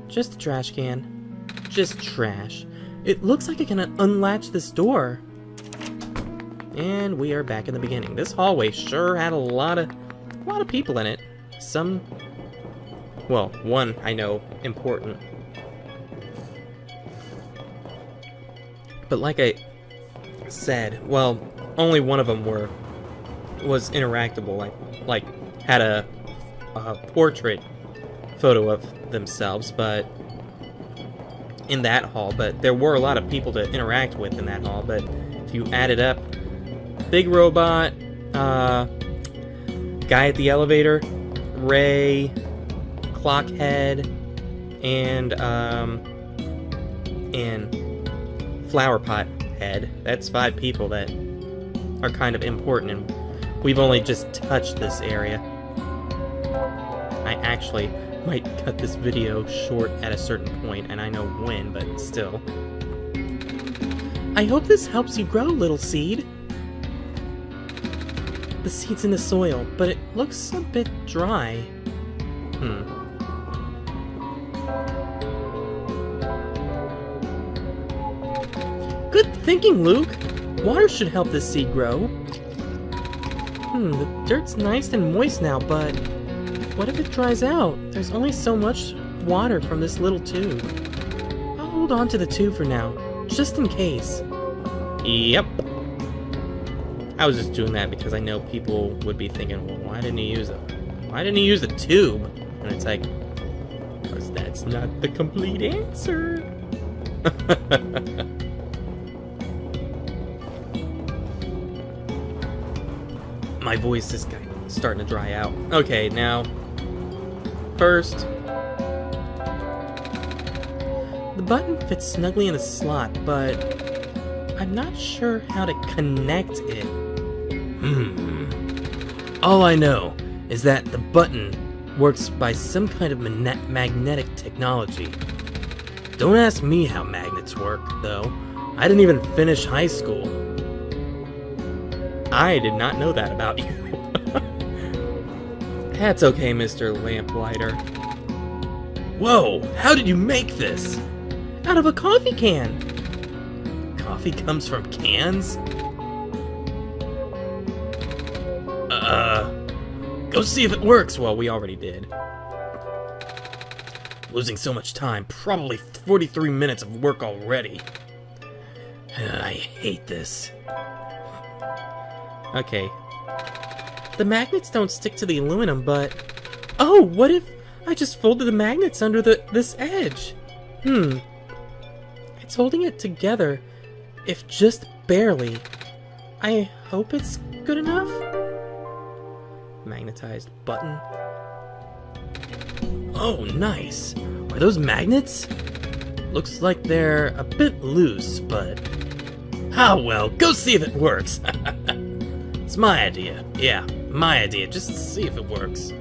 Just a trash can. Just trash. It looks like I can unlatch this door. And we are back in the beginning. This hallway sure had a lot of people in it. Some, well, one I know important. But like I said, well, only one of them was interactable. Like had a portrait photo of themselves, but in that hall. But there were a lot of people to interact with in that hall. But if you add it up, big robot, guy at the elevator, Ray, Clockhead, and Flower Pot Head. That's 5 people that are kind of important, and we've only just touched this area. I actually might cut this video short at a certain point, and I know when, but still. I hope this helps you grow, little seed. The seed's in the soil, but it looks a bit dry. Good thinking, Luke! Water should help this seed grow. The dirt's nice and moist now, but what if it dries out? There's only so much water from this little tube. I'll hold on to the tube for now, just in case. Yep. I was just doing that because I know people would be thinking, well, why didn't he use a tube? And it's like, because that's not the complete answer. My voice is kind of starting to dry out. Okay, now, first, the button fits snugly in the slot, but I'm not sure how to connect it. All I know is that the button works by some kind of magnetic technology. Don't ask me how magnets work, though. I didn't even finish high school. I did not know that about you. That's okay, Mr. Lamplighter. Whoa, how did you make this? Out of a coffee can. Coffee comes from cans? Go see if it works. Well, we already did. Losing so much time, probably 43 minutes of work already. I hate this. Okay. The magnets don't stick to the aluminum, but... Oh, what if I just folded the magnets under this edge. It's holding it together, if just barely. I hope it's good enough? Magnetized button. Oh, nice. Are those magnets? Looks like they're a bit loose, but... Ah, well, go see if it works. It's my idea. Yeah, my idea. Just see if it works.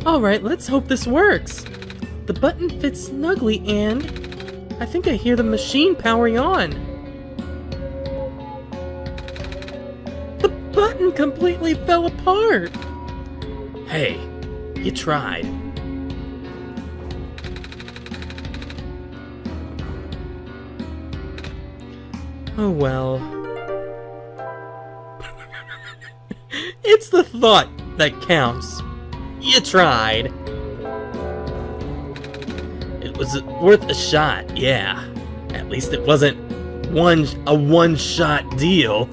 Alright, let's hope this works. The button fits snugly and... I think I hear the machine powering on. The button completely fell apart. Hey, you tried. Oh well. It's the thought that counts. You tried. It was worth a shot, yeah. At least it wasn't a one-shot deal.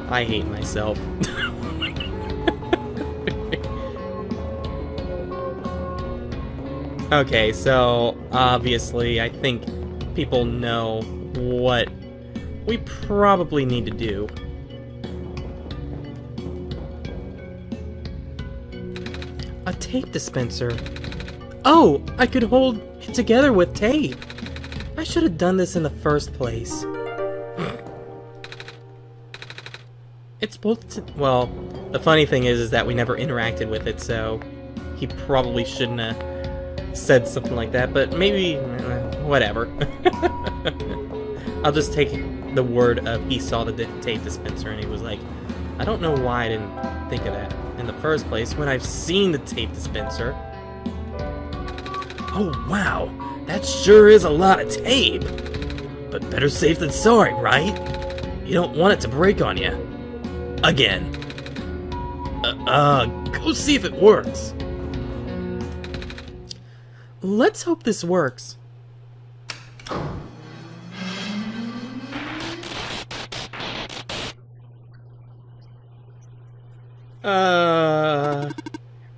I hate myself. Okay, so obviously I think people know what we probably need to do. A tape dispenser. Oh, I could hold it together with tape. I should have done this in the first place. It's both. Well, the funny thing is that we never interacted with it, so he probably shouldn't have said something like that, but maybe, whatever. I'll just take the word of he saw the tape dispenser and he was like, I don't know why I didn't think of that in the first place when I've seen the tape dispenser. Oh wow, that sure is a lot of tape. But better safe than sorry, right? You don't want it to break on you. Again. Go see if it works. Let's hope this works.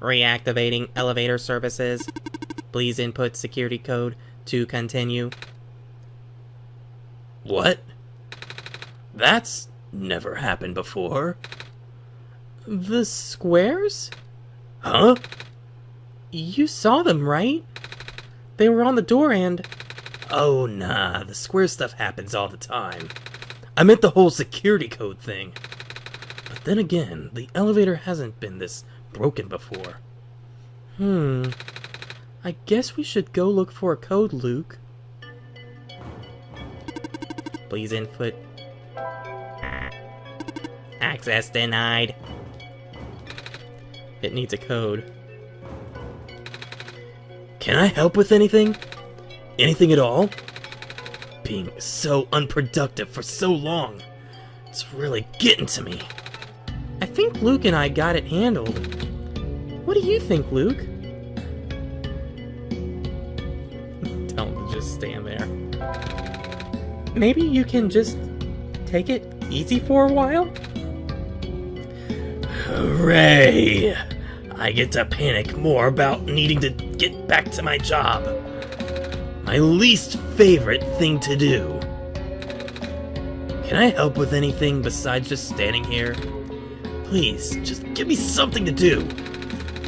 Reactivating elevator services. Please input security code to continue. What? That's never happened before. The squares? Huh? You saw them, right? They were on the door and... Oh, nah, the square stuff happens all the time. I meant the whole security code thing. But then again, the elevator hasn't been this broken before. I guess we should go look for a code, Luke. Please input. Access denied. It needs a code. Can I help with anything? Anything at all? Being so unproductive for so long. It's really getting to me. I think Luke and I got it handled. What do you think, Luke? Tell him to just stand there. Maybe you can just take it easy for a while? Hooray! I get to panic more about needing to get back to my job. My least favorite thing to do. Can I help with anything besides just standing here? Please, just give me something to do.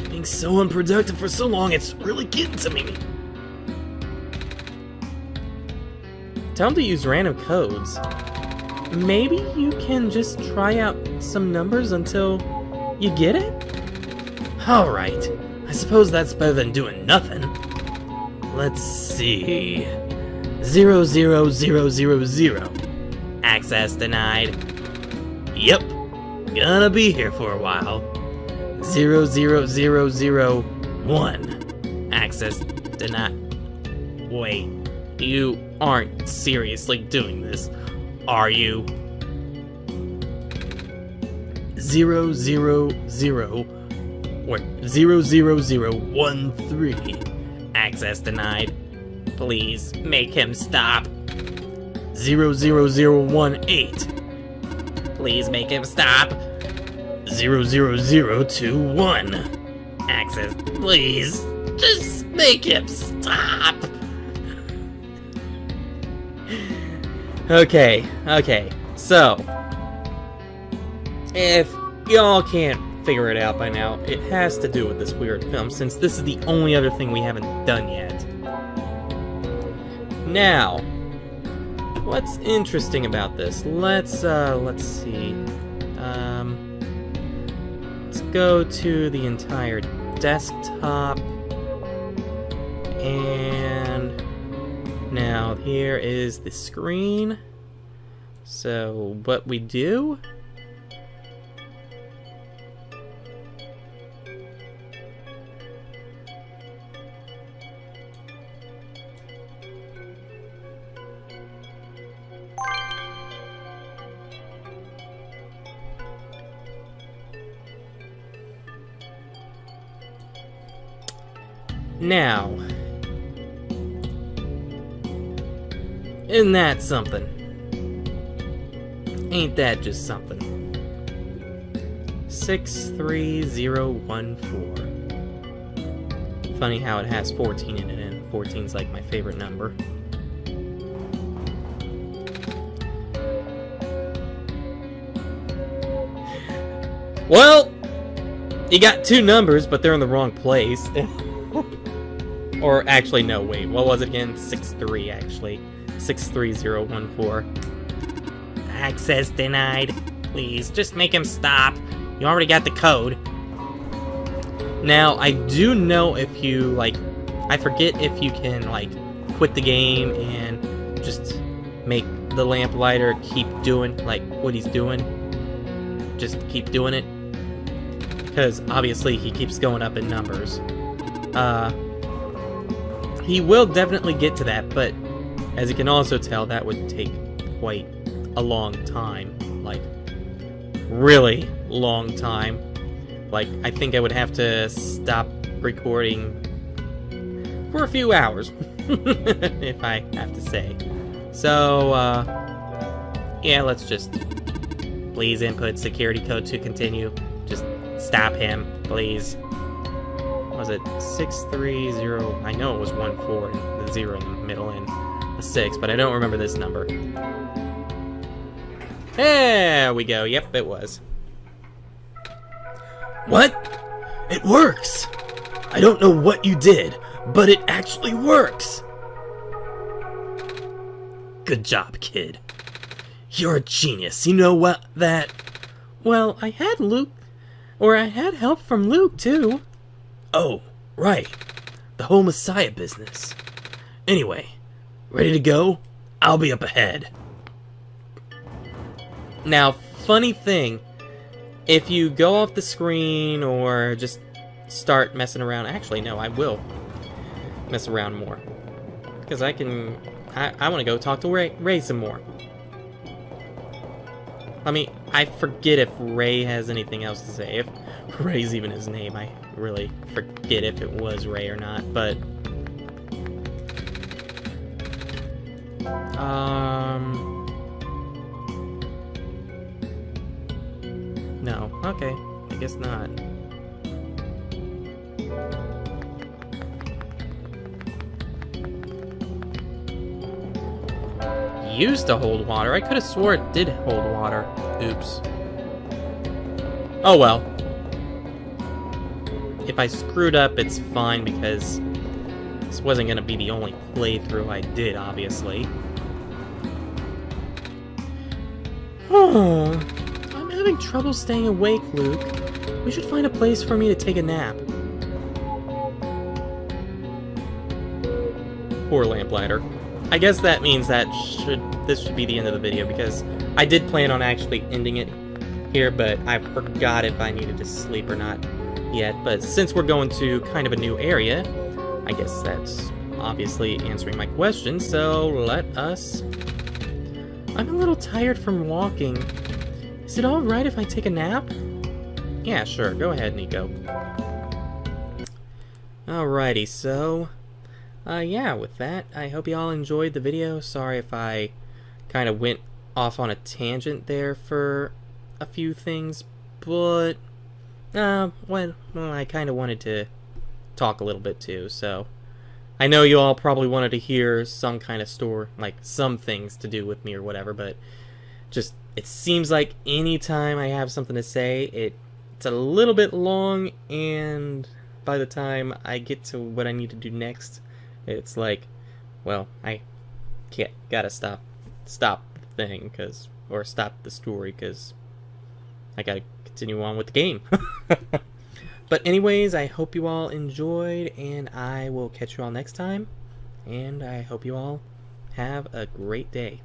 Being so unproductive for so long, it's really getting to me. Tell him to use random codes. Maybe you can just try out some numbers until you get it? Alright, I suppose that's better than doing nothing. Let's see... 00000. Access denied. Yep, gonna be here for a while. 00001. Access denied. Wait, you aren't seriously doing this, are you? 000 or 00013. Access denied. Please make him stop. 00018. Please make him stop. 00021. Axis, please, just make him stop. Okay, so if y'all can't figure it out by now, it has to do with this weird film, since this is the only other thing we haven't done yet. Now, what's interesting about this? Let's see. Let's go to the entire desktop, and now here is the screen. So what we do, now, isn't that something? Ain't that just something? 63014. Funny how it has 14 in it, and 14's like my favorite number. Well, you got two numbers, but they're in the wrong place. Or actually, no, wait, what was it again? 63, actually. 63014. Access denied. Please, just make him stop. You already got the code. Now, I do know if you, like, I forget if you can, like, quit the game and just make the lamplighter keep doing, like, what he's doing. Just keep doing it. Because, obviously, he keeps going up in numbers. He will definitely get to that, but as you can also tell, that would take quite a long time. Like, really long time. Like, I think I would have to stop recording for a few hours, if I have to say. So, yeah, let's just... Please input security code to continue. Just stop him, please. Was it 630? I know it was 14 and the 0 in the middle and a 6, but I don't remember this number. There we go. Yep, it was. What? It works! I don't know what you did, but it actually works! Good job, kid. You're a genius, you know what, that... Well, I had Luke... Or I had help from Luke, too. Oh, right. The whole Messiah business. Anyway, ready to go? I'll be up ahead. Now, funny thing, if you go off the screen or just start messing around... Actually, no, I will mess around more. Because I can... I want to go talk to Ray some more. I mean, I forget if Ray has anything else to say. If Ray's even his name, I really forget if it was Ray or not, but... No. Okay. I guess not. Used to hold water. I could have swore it did hold water. Oops. Oh well. If I screwed up, it's fine because this wasn't going to be the only playthrough I did, obviously. I'm having trouble staying awake, Luke. We should find a place for me to take a nap. Poor lamplighter. I guess that means that this should be the end of the video, because I did plan on actually ending it here, but I forgot if I needed to sleep or not yet. But since we're going to kind of a new area, I guess that's obviously answering my question, so let us... I'm a little tired from walking. Is it alright if I take a nap? Yeah, sure. Go ahead, Niko. Alrighty, so... yeah, with that, I hope you all enjoyed the video. Sorry if I kind of went off on a tangent there for a few things, but well, I kind of wanted to talk a little bit too. So I know you all probably wanted to hear some kind of story, like some things to do with me or whatever, but just it seems like anytime I have something to say, it's a little bit long, and by the time I get to what I need to do next, it's like, well, I gotta stop the thing, or stop the story, because I gotta continue on with the game. But anyways, I hope you all enjoyed, and I will catch you all next time, and I hope you all have a great day.